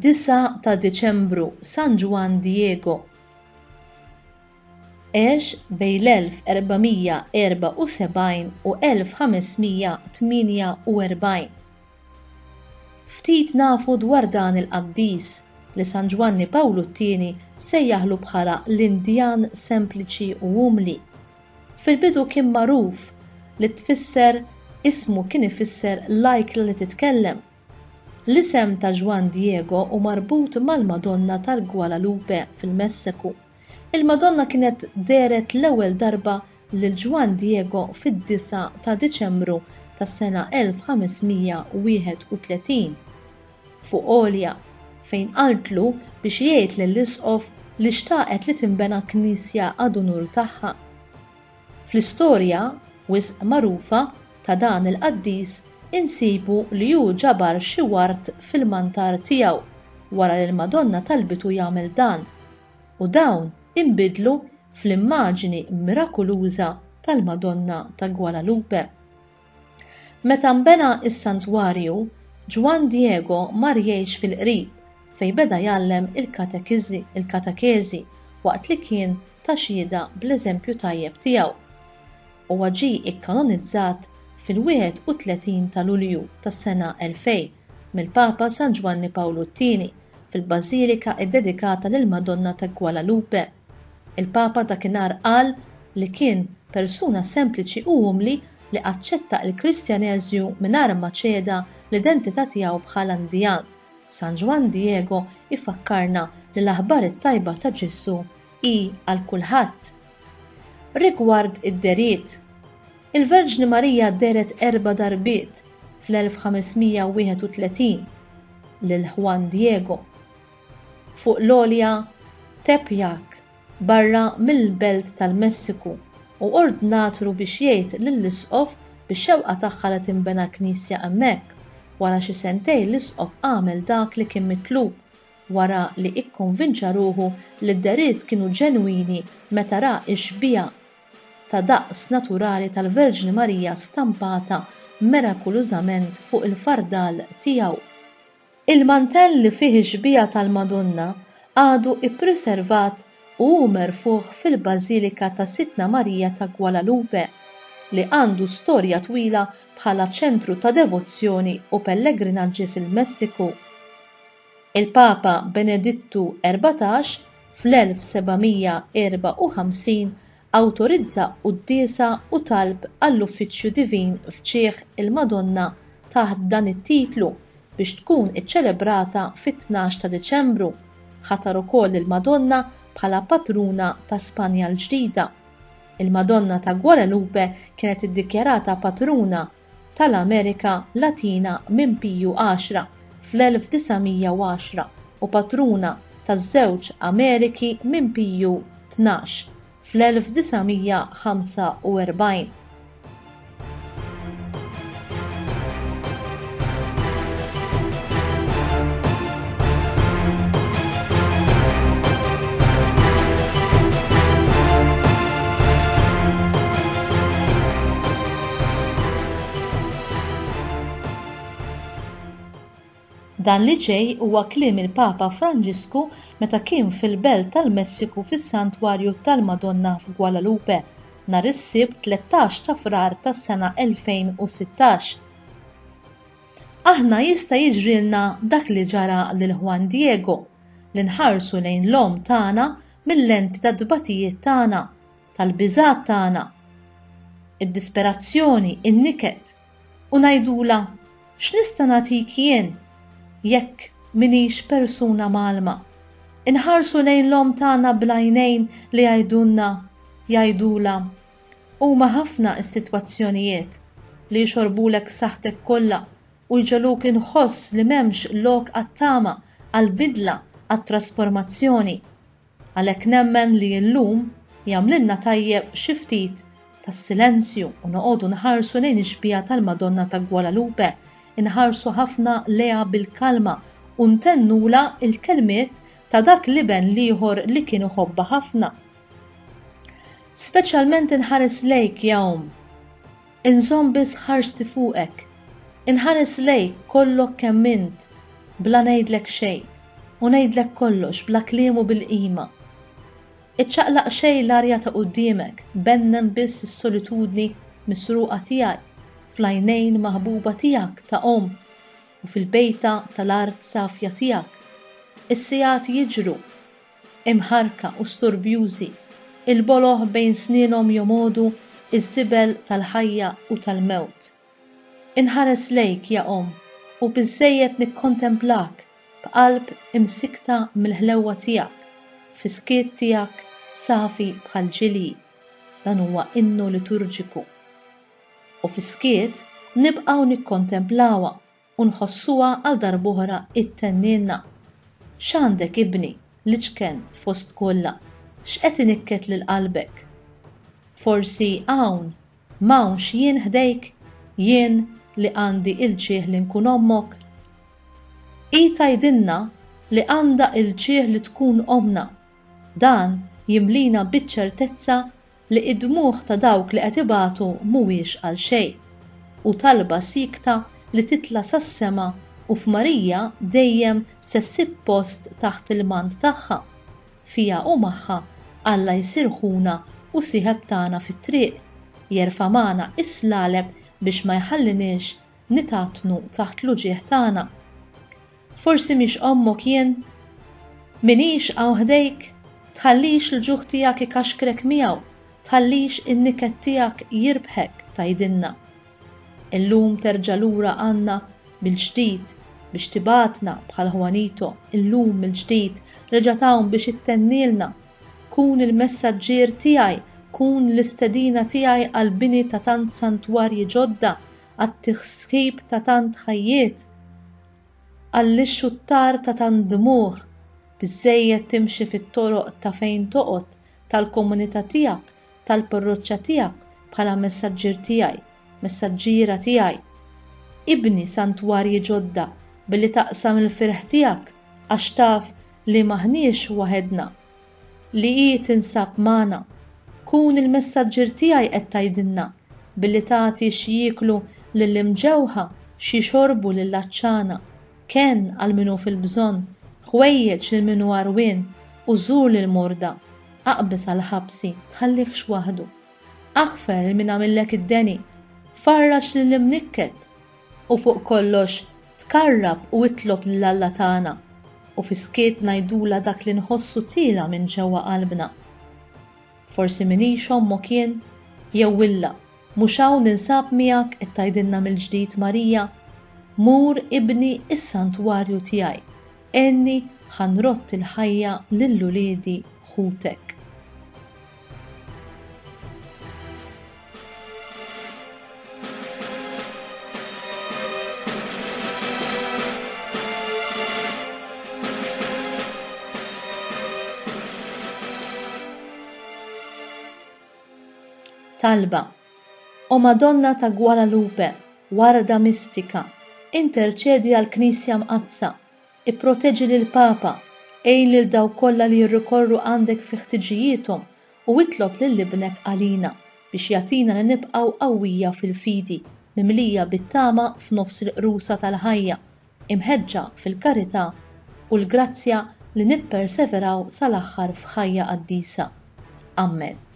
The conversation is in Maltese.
9 ta' Diċembru San Ġwann Diego. Għex bejn l-1474 u 1548. Ftit nafu dwar dan il-Qaddis li San Ġwanni Pawlu II sejjaħlu bħala l-Indjan sempliċi u umli. Fil-bidu kien magħruf li tfisser ismu kien ifisser l-ajkla li titkellem. L-isem ta' Ġwann Diego u marbut mal-Madonna tal-Guadalupe fil-Messiku. Il-Madonna kienet deret l-ewwel darba lil Ġwann Diego fid-9 ta' Diċembru tas-sena 1531 fuq Olja fejn qaltlu biex jgħid lill-isqof li xtaqet li tinbena knisja għad-unur tagħha. Fl-istorja wisq magħrufa ta' dan il-Qaddis insibu li hu ġabar xi wart fil-mantar tiegħu wara li l-Madonna talbitu jagħmel dan u dawn inbidlu fl-immaġini mirakoluża tal-Madonna ta' Guadalupe. Meta nbena is-santwarju, Ġwann Diego mar jgħix fil-qrib fejn beda jgħallem il-katekezi waqt li kien ta' xhieda bl-eżempju tajjeb tiegħu. Huwa ġie ikkanonizzat fil-31 ta' Lulju tas-sena 2000 mill-Papa San Ġwanni Pawlu II fil-Bażilika ddedikata lill-Madonna ta' Guadalupe. Il-Papa dakinhar qal li kien persuna sempliċi u umli li aċċetta l-Kristjaneżju mingħajr ma ċeda l-identità tiegħu bħala Indjan. San Ġwann Diego ifakkarna li l-aħbar it-tajba ta' Ġesu hi għal kulħadd. Rigward id-deriet, il-Verġni Marija deret 4 darbiet fl-1531 lil Ġwann Diego fuq l-Olja Tepeyac barra mill-Belt tal-Messiku u ordnatru biex jgħid lill-isqof bix-xewqa tagħha li tinbena knisja hemmhekk. Wara xi sentejn l-isqof għamel dak li kien mitlub wara li ikkonvinċa ruħu li d-deriet kienu ġenwini meta ra x-xbija ta' daqs naturali tal-Verġni Marija stampata mirakolużament fuq il-fardal tiegħu. Il-mantell li fih ix-xbija tal-Madonna għadu ippreservat u merfuħ fil-Bażilika ta' Sitna Marija ta' Guadalupe li għandu storja twila bħala ċentru ta' devozzjoni u pellegrinaġġi fil-Messiku. Il-Papa Benedittu XIV fl-1754 awtorizza qudiesa u talb għall-uffiċċju divin f'ċieħ il-Madonna taħt dan it-titlu biex tkun iċċelebrata fit-12 ta' Diċembru. Ħatar ukoll il-Madonna bħala patruna ta' Spanja l-ġdida. Il-Madonna ta' Guadalupe kienet iddikjarata patruna tal-Amerika Latina minn Piju 10 fl-1910 u patruna taż-żewġ Ameriki minn Piju 12 fl-1945. Dan li ġej huwa kliem il-Papa Franġisku meta kien fil-Belt tal-Messiku fis-Santwarju tal-Madonna f'Guadalupe nhar is-Ħsieb 13 ta' Frar tas-sena 2016. Aħna jista' jiġrilna dak li ġara lil Ġwann Diego li nħarsu lejn l-om tagħna mill-lenti tad-dbatijiet tagħna, tal-biżgħat tagħna, id-disperazzjoni, in-niket u ngħidula x'nista' nagħtik jien jekk minix persuna malma. Inħarsu lejn l-om tagħna bl-għajnejn li jgħidula huma ħafna s-sitwazzjonijiet li jxorbulek saħtek kollha u jġaluk inħoss li m'hemmx lok għat-tama għall-bidla għat-trasformazzjoni. Għalhekk nemmen li llum jagħmlilna tajjeb xi ftit tas-silenzju u noqogħdu nħarsu lejn ix-xbija tal-Madonna ta' Guadalupe, inħarsu ħafna leha bil-kalma u ntennula il-kelmiet ta' dak liben liħor li kienu ħobba ħafna. Speċjalment inħares lejk jawm, inżomm biss ħarsti fuqek, inħares lejk kollok kemm int, bla ngħidlek xejn, u ngħidlek kollox bla kliem u bil-qima. Iċċaqlaq xejn l-arja ta' quddiemek, bennen biss is-solitudni misruqa tiegħi fl-għajnejn maħbuba tiegħek ta' u fil-bejta tal-art safja tiegħek. Is-sigħat jiġru imħarka u storbjużi, il-boloħ bejn snienhom jomodu iż-żibel tal-ħajja u tal-mewt. Inħares lejk ja u biżżejjed nikkontemplak b'qalb imsikta mill-ħlewwa tiegħek, fi-skiet tiegħek safi bħal ġilji. Dan huwa innu liturġiku. U fi-skiet nibqgħu nikkontemplawha u nħossuha għal darb'oħra ittennilna. X'għandek ibni li ċken fost kollha, x'qed inikket lil qalbek? Forsi hawn m'hawnx jien ħdejk, jien li għandi il-ġieħ li nkun ommok? I tgħidilna li għandha il-ġieħ li tkun omna. Dan jimlina biċ-ċertezza li id-dmugħ ta' dawk li qed ibatu mhuwiex għal xejn, u talba sikta li titla sas-sema u f'Marija dejjem se ssib post taħt il-mant tagħha. Fija u magħha Alla jsirħuna u sieħeb tagħna fit-triq, jerfa' magħna is-slaleb biex ma jħallinix nitatnu taħt l-uġieħ tagħna. Forsi mhix ommok jien? Minix hawn ħdejk? Tħallix il-ġuħ tiegħek ikaxkrek miegħu, tħallix in-niket tiegħek jirbħek tgħidilna. Illum terġa' lura għandna bil-ġdid biex tibatna bħal Ħwanito, illum mill-ġdid reġa' hawn biex ittennilna. Kun il-messaġġier tiegħi, kun l-istedina tiegħi għal bini ta' tant santwarji ġodda, għat-tħsib ta' tant ħajjiet, għall-xuttar ta' tant dmugħ, biżżejjed timxi fit-toroq ta' fejn toqgħod tal-komunità tiegħek, tal-parroċċja tiegħek bħala messaġġier tiegħi, messaġġiera tiegħi. Ibni santwarji ġodda billi taqsam il-firħ tiegħek għax taf li maħniex waħedna, li hi tinsab magħna. Kun il-messaġġier tiegħi qed tgħidilna billi tagħti xi jieklu lill-imġewħa, xi jxorbu lill-aċċana, kien għal minu fil-bżonn, ħwejjeġ lil minu għarwien u żur lil morda, aqbes għal ħabsi tħallihx waħdu. Aħfer lil min għamillek id-deni, farrax lill-imnikket u fuq kollox tkarrab u itlob lill-Alla tagħna u fi-skiet ngħidula dak li nħossu tila minn ġewwa qalbna. Forsi minix ommok jien, jew willa mhux hawn ninsab miegħek qed tgħidilna mill-ġdid Marija, mur ibni is-santwarju tiegħi, enni ħanrott il-ħajja lill-uliedi ħutek. Talba. O Madonna ta' Guadalupe, warda mistika, interċedi għall-Knisja mqazza, ipproteġi lill-Papa, ejn lil dawk kollha li jirrikorru għandek fi ħtiġijietom u itlob lill-ibnek għalina biex jagħtina li nibqgħu qawwija fil-fidi, mimlija bit-tama f'nofs il-qrusa tal-ħajja, imħeġġa fil-karità u l-grazzja li nipperseveraw sal-aħħar f'ħajja qaddisa. Amen.